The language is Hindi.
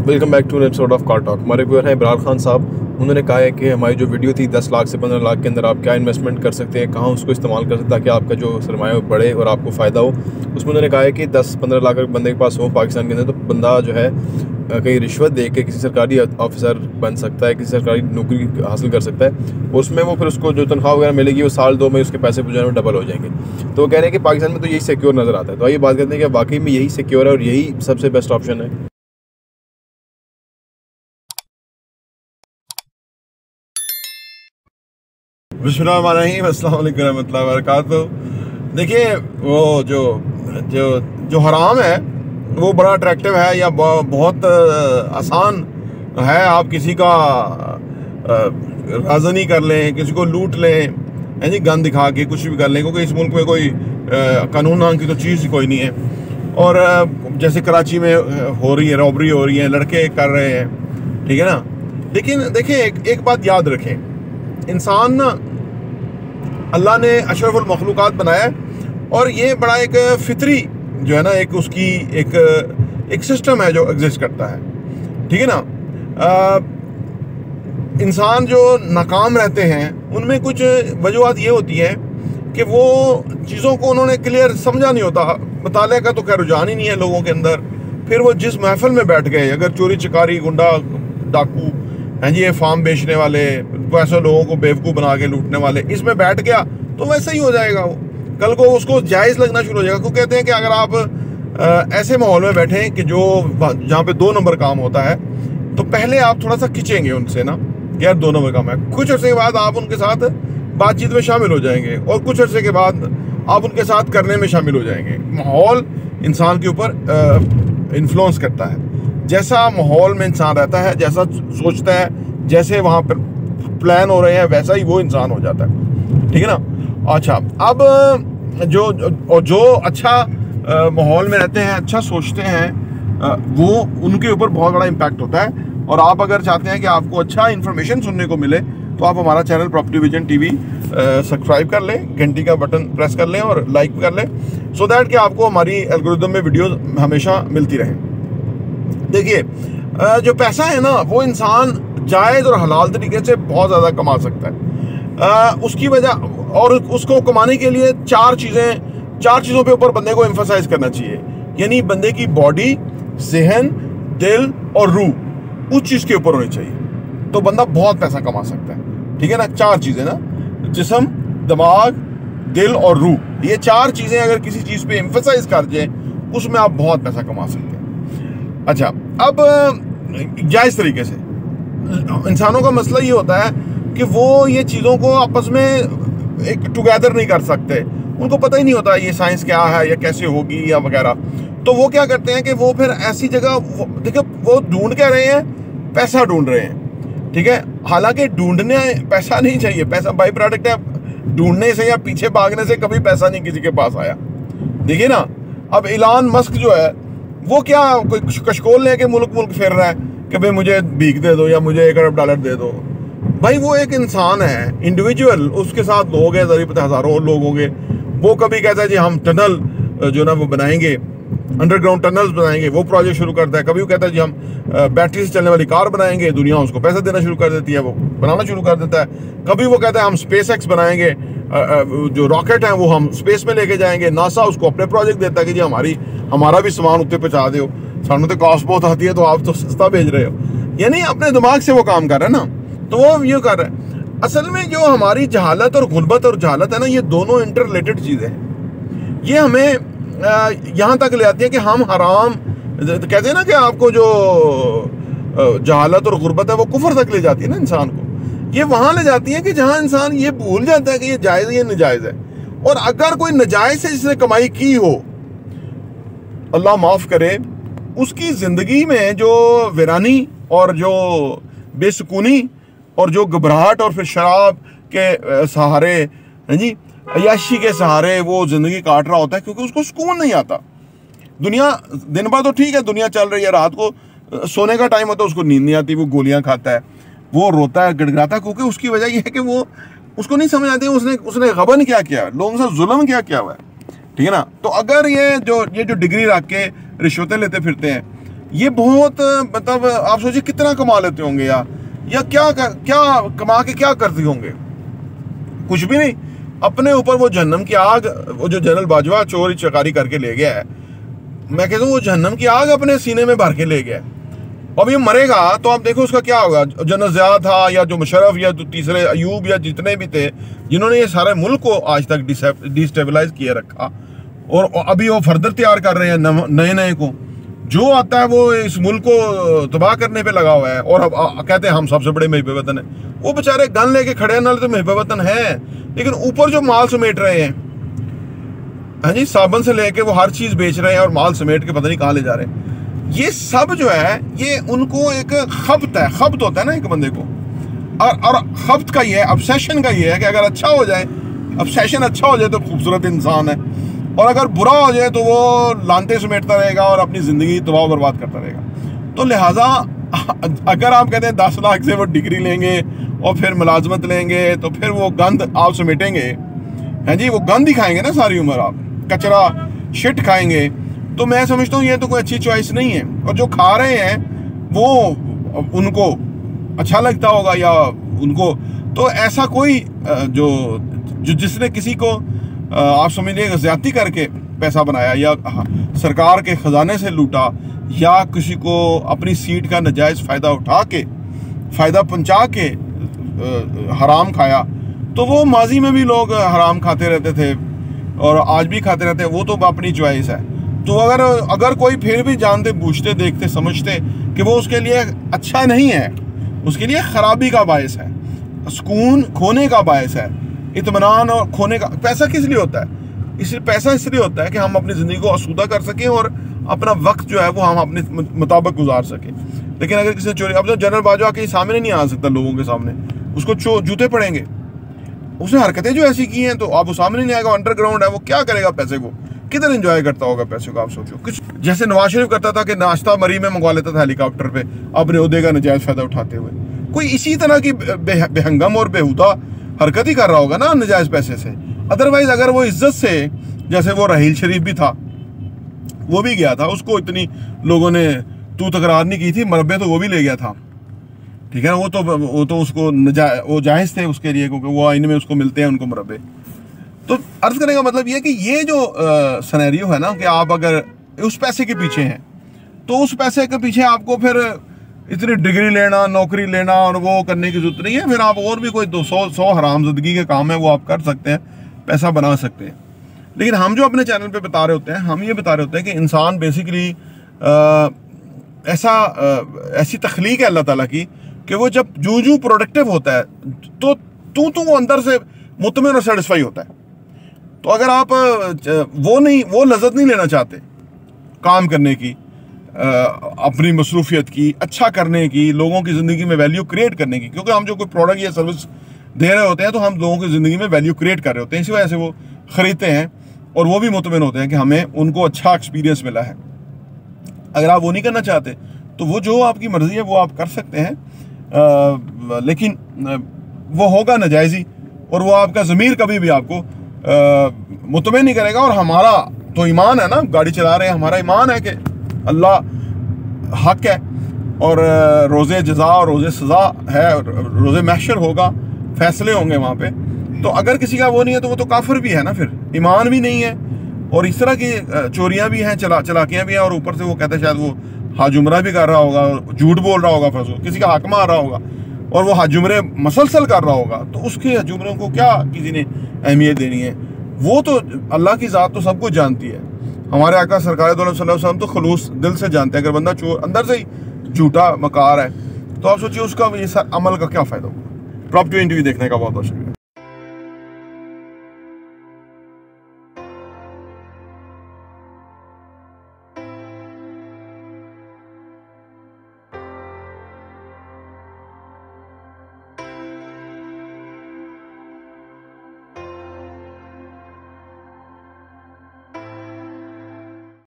Welcome back to episode of car talk. हमारे व्यूअर हैं इमरान खान साहब। उन्होंने कहा है कि हमारी जो वीडियो थी 10 लाख से 15 लाख के अंदर आप क्या इन्वेस्टमेंट कर सकते हैं, कहाँ उसको इस्तेमाल कर सकते हैं ताकि आपका जो सरमाया बढ़े और आपको फ़ायदा हो। उसमें उन्होंने कहा है कि 10-15 लाख अगर बंदे के पास हो पाकिस्तान के अंदर तो बंदा जो है कहीं रिश्वत दे के किसी सरकारी ऑफिसर बन सकता है, किसी सरकारी नौकरी हासिल कर सकता है। और उसमें वो फिर उसको जो तनख्वाह वगैरह मिलेगी वो साल 2 में उसके पैसे जो है डबल हो जाएंगे। तो वो कह रहे हैं कि पाकिस्तान में तो यही सिक्योर नज़र आता है। तो आइए बात करते हैं कि वाकई में यही सिक्योर है और यही सबसे बेस्ट ऑप्शन है। बिस्मिल्लाहिर्रहमानिर्रहीम, अस्सलाम वालेकुम रहमतुल्लाहि व बरकातुहू। देखिए, वो जो जो जो हराम है वो बड़ा अट्रैक्टिव है या बहुत आसान है। आप किसी का राज़नी कर लें, किसी को लूट लें, है जी, गन दिखा के कुछ भी कर लें, क्योंकि इस मुल्क में कोई कानून नाम की तो चीज़ कोई नहीं है। और जैसे कराची में हो रही है, रॉबरी हो रही है, लड़के कर रहे हैं, ठीक है ना। लेकिन देखिए, एक बात याद रखें, इंसान ना अल्लाह ने अशरफुल मखलूक़ात बनाया है और ये बड़ा एक फितरी जो है ना, एक उसकी एक सिस्टम है जो एग्जिस्ट करता है, ठीक है ना। इंसान जो नाकाम रहते हैं उनमें कुछ वजूहत ये होती है कि वो चीज़ों को उन्होंने क्लियर समझा नहीं होता। मुताले का तो खैर रुझान ही नहीं है लोगों के अंदर। फिर वो जिस महफिल में बैठ गए, अगर चोरी चकारी, गुंडा, डाकू हैं जी, ये फार्म बेचने वाले, वैसे लोगों को बेवकूफ़ बना के लूटने वाले, इसमें बैठ गया तो वैसे ही हो जाएगा। वो कल को उसको जायज़ लगना शुरू हो जाएगा। क्योंकि कहते हैं कि अगर आप ऐसे माहौल में बैठें कि जहाँ पे 2 नंबर काम होता है, तो पहले आप थोड़ा सा खिंचेंगे उनसे ना, यार 2 नंबर काम है। कुछ अर्से के बाद आप उनके साथ बातचीत में शामिल हो जाएंगे और कुछ अर्से के बाद आप उनके साथ करने में शामिल हो जाएंगे। माहौल इंसान के ऊपर इन्फ्लुएंस करता है। जैसा माहौल में इंसान रहता है, जैसा सोचता है, जैसे वहाँ पर प्लान हो रहे हैं, वैसा ही वो इंसान हो जाता है, ठीक है ना। अच्छा, अब जो अच्छा माहौल में रहते हैं, अच्छा सोचते हैं, वो उनके ऊपर बहुत बड़ा इम्पैक्ट होता है। और आप अगर चाहते हैं कि आपको अच्छा इन्फॉर्मेशन सुनने को मिले तो आप हमारा channel property vision TV subscribe कर लें, घंटी का बटन प्रेस कर लें और लाइक कर लें, सो दैट कि आपको हमारी एल्गोरिथम में वीडियोस हमेशा मिलती रहें। देखिए, जो पैसा है ना, वो इंसान जायज़ और हलाल तरीके से बहुत ज़्यादा कमा सकता है। उसकी वजह, और उसको कमाने के लिए चार चीज़ों पे ऊपर बंदे को एम्फसाइज करना चाहिए। यानी बंदे की बॉडी, ज़हन, दिल और रूह उस चीज़ के ऊपर होनी चाहिए, तो बंदा बहुत पैसा कमा सकता है, ठीक है ना। 4 चीज़ें ना, जिस्म, दिमाग, दिल और रूह, ये 4 चीज़ें अगर किसी चीज़ पे एम्फसाइज कर जाए, उसमें आप बहुत पैसा कमा सकते हैं। अच्छा, अब जायज़ तरीके से इंसानों का मसला ये होता है कि वो ये चीज़ों को आपस में एक टुगेदर नहीं कर सकते। उनको पता ही नहीं होता ये साइंस क्या है या कैसे होगी या वगैरह। तो वो क्या करते हैं कि वो फिर ऐसी जगह, देखिए, वो ढूंढ के रहे हैं, पैसा ढूंढ रहे हैं, ठीक है। हालांकि ढूंढने पैसा नहीं चाहिए, पैसा बाई प्रोडक्ट है। ढूंढने से या पीछे भागने से कभी पैसा नहीं किसी के पास आया। देखिए ना, अब इलान मस्क जो है वो क्या कोई कशकोल लेके मुल्क फेर रहा है कि भाई मुझे भीख दे दो या मुझे $1 अरब दे दो। भाई वो एक इंसान है, इंडिविजुअल, उसके साथ लोग हैं, ज़रूर हज़ारों लोग होंगे। वो कभी कहता है जी हम टनल जो ना वो बनाएंगे, अंडरग्राउंड टनल्स बनाएंगे, वो प्रोजेक्ट शुरू करता है। कभी वो कहता है जी हम बैटरी से चलने वाली कार बनाएंगे, दुनिया उसको पैसा देना शुरू कर देती है, वो बनाना शुरू कर देता है। कभी वो कहता है हम स्पेस एक्स बनाएंगे, जो रॉकेट है वो हम स्पेस में लेके जाएंगे। नासा उसको अपने प्रोजेक्ट देता है कि जी हमारा भी सामान उत्ते पहुँचा दो, सानू तो कॉस्ट बहुत आती है, तो आप तो सस्ता भेज रहे हो। यानी अपने दिमाग से वो काम कर रहे हैं ना, तो वो ये कर रहे हैं। असल में जो हमारी जहालत और गुर्बत और जहालत है ना, ये दोनों इंटर रिलेटेड चीज़ें हैं। ये हमें यहाँ तक ले आती है कि हम हराम, कहते हैं ना कि आपको जो जहालत और गुर्बत है वो कुफर तक ले जाती है ना इंसान को। ये वहाँ ले जाती है कि जहाँ इंसान ये भूल जाता है कि ये जायज़ है, ये नाजायज़ है। और अगर कोई नाजायज़ से जिसने कमाई की हो, अल्लाह माफ़ करे, उसकी ज़िंदगी में जो वीरानी और जो बेसुकूनी और जो घबराहट और फिर शराब के सहारे, हैं जी, अय्याशी के सहारे वो ज़िंदगी काट रहा होता है, क्योंकि उसको सुकून नहीं आता। दुनिया दिन भर तो ठीक है, दुनिया चल रही है, रात को सोने का टाइम होता है, उसको नींद नहीं आती, वो गोलियां खाता है, वो रोता है, गिड़गिड़ाता है, क्योंकि उसकी वजह यह है कि वो उसको नहीं समझ आती उसने गबन क्या किया, लोगों से जुल्म क्या किया हुआ है, ठीक है ना। तो अगर ये जो डिग्री रख के रिश्वतें लेते फिरते हैं, ये बहुत मतलब आप सोचिए कितना कमा लेते होंगे या क्या कमा के क्या करते होंगे, कुछ भी नहीं। अपने ऊपर वो जहन्नम की आग, वो जो जनरल बाजवा चोरी चकारी करके ले गया है, मैं कहता हूँ वो जहन्नम की आग अपने सीने में भर के ले गया। अब ये मरेगा तो आप देखो उसका क्या होगा। जनरल ज़िया था या जो मुशर्रफ या जो तीसरे अयूब या जितने भी थे जिन्होंने ये सारे मुल्क को आज तक डिस्टेबलाइज किए रखा, और अभी वो फर्दर तैयार कर रहे हैं नए नए को। जो आता है वो इस मुल्क को तबाह करने पे लगा हुआ है, और अब कहते हैं हम सबसे बड़े महब वतन है। वो बेचारे गन लेके खड़े हैं, तो महब वतन है, लेकिन ऊपर जो माल समेट रहे हैं, हाँ जी, साबुन से लेके वो हर चीज़ बेच रहे हैं और माल समेट के पता नहीं कहाँ ले जा रहे हैं। ये सब जो है ये उनको एक खब्त है, खब्त होता है ना एक बंदे को, और खब्त का ये है, ऑब्सेशन का ये है कि अगर अच्छा हो जाए, ऑब्सेशन अच्छा हो जाए तो खूबसूरत इंसान है, और अगर बुरा हो जाए तो वो लानते समेटता रहेगा और अपनी ज़िंदगी तबाह बर्बाद करता रहेगा। तो लिहाजा अगर आप कहते हैं 10 लाख से वो डिग्री लेंगे और फिर मुलाजमत लेंगे तो फिर वो गंद आप समेटेंगे, हैं जी, वो गंद ही खाएंगे ना सारी उम्र, आप कचरा शिट खाएंगे। तो मैं समझता हूँ ये तो कोई अच्छी चॉइस नहीं है। और जो खा रहे हैं वो उनको अच्छा लगता होगा या उनको, तो ऐसा कोई जो जिसने किसी को आप समझिए ज़्यादती करके पैसा बनाया या सरकार के ख़जाने से लूटा या किसी को अपनी सीट का नाजायज़ फ़ायदा उठा के फ़ायदा पहुँचा के हराम खाया, तो वो माजी में भी लोग हराम खाते रहते थे और आज भी खाते रहते हैं, वो तो अपनी चॉइस है। तो अगर कोई फिर भी जानते बूझते देखते समझते कि वो उसके लिए अच्छा नहीं है, उसके लिए ख़राबी का बायस है, सुकून खोने का बायस है, इत्मीनान और खोने का। पैसा किस लिए होता है? पैसा इसलिए होता है कि हम अपनी ज़िंदगी को आसूदा कर सकें और अपना वक्त जो है वो हम अपने मुताबिक गुजार सकें। लेकिन अगर किसी ने चोरी, अब तो जनरल बाजवा के सामने नहीं आ सकता, लोगों के सामने उसको जूते पड़ेंगे, उसने हरकतें जो ऐसी की हैं, तो आप वो सामने नहीं आएगा। अंडरग्राउंड है, वो क्या करेगा पैसे को, किधर एंजॉय करता होगा पैसे को, आप सोचो। कुछ जैसे नवाज शरीफ करता था कि नाश्ता मरी में मंगवा लेता था हेलीकॉप्टर पे अपने ओहदे का नाजायज़ फ़ायदा उठाते हुए, कोई इसी तरह की बेहंगम और बेहुदा हरकत ही कर रहा होगा ना नाजायज़ पैसे से। अदरवाइज़ अगर वो इज्जत से, जैसे वो राहील शरीफ भी था, वो भी गया था, उसको इतनी लोगों ने तू तकरार नहीं की थी, मरबे तो वो भी ले गया था, ठीक है ना। वो तो उसको वो जायज़ थे उसके लिए, क्योंकि वो आईने में उसको मिलते हैं उनको मरबे। तो अर्ज़ करने का मतलब ये है कि ये जो सिनेरियो है ना, कि आप अगर उस पैसे के पीछे हैं तो उस पैसे के पीछे आपको फिर इतनी डिग्री लेना, नौकरी लेना और वो करने की जरूरत नहीं है। फिर आप और भी कोई 200 हरामज़दगी के काम है वो आप कर सकते हैं, पैसा बना सकते हैं। लेकिन हम जो अपने चैनल पे बता रहे होते हैं, हम ये बता रहे होते हैं कि इंसान बेसिकली ऐसी तख्लीक है अल्लाह ताला की कि वो जब जू प्रोडक्टिव होता है तो वो अंदर से मुतमिन और सेटिस्फाई होता है। तो अगर आप वो लज़्ज़त नहीं लेना चाहते काम करने की, अपनी मसरूफियत की, अच्छा करने की, लोगों की ज़िंदगी में वैल्यू क्रिएट करने की, क्योंकि हम जो कोई प्रोडक्ट या सर्विस दे रहे होते हैं तो हम लोगों की ज़िंदगी में वैल्यू क्रिएट कर रहे होते हैं, इसी वजह से वो ख़रीदते हैं और वो भी मुतमिन होते हैं कि हमें उनको अच्छा एक्सपीरियंस मिला है। अगर आप वो नहीं करना चाहते तो वो जो आपकी मर्ज़ी है वो आप कर सकते हैं, लेकिन वो होगा नाजायज़ ही, और वो आपका ज़मीर कभी भी आपको मुतमिन नहीं करेगा। और हमारा तो ईमान है ना, गाड़ी चला रहे हैं, हमारा ईमान है कि अल्लाह हक है और रोज़े जज़ा और रोज़े सज़ा है, रोज़े महशर होगा, फैसले होंगे वहाँ पे। तो अगर किसी का वो नहीं है तो वो तो काफिर भी है ना, फिर ईमान भी नहीं है। और इस तरह की चोरियाँ भी हैं, चलाकियाँ भी हैं, और ऊपर से वो कहते हैं शायद वो हज उम्रा भी कर रहा होगा, झूठ बोल रहा होगा, फिर किसी का हक मार रहा होगा और वो हज उम्रे मसलसल कर रहा होगा, तो उसके हज उम्रों को क्या किसी ने अहमियत देनी है? वो तो अल्लाह की ज़ात तो सब कुछ जानती है। हमारे आका सरकार दो सल्लल्लाहु अलैहि वसल्लम तो खलूस दिल से जानते हैं। अगर बंदा अंदर से ही झूठा मकार है तो आप सोचिए उसका ये अमल का क्या फ़ायदा होगा। प्रॉप 2 इंटरव्यू देखने का बहुत बहुत शुक्रिया।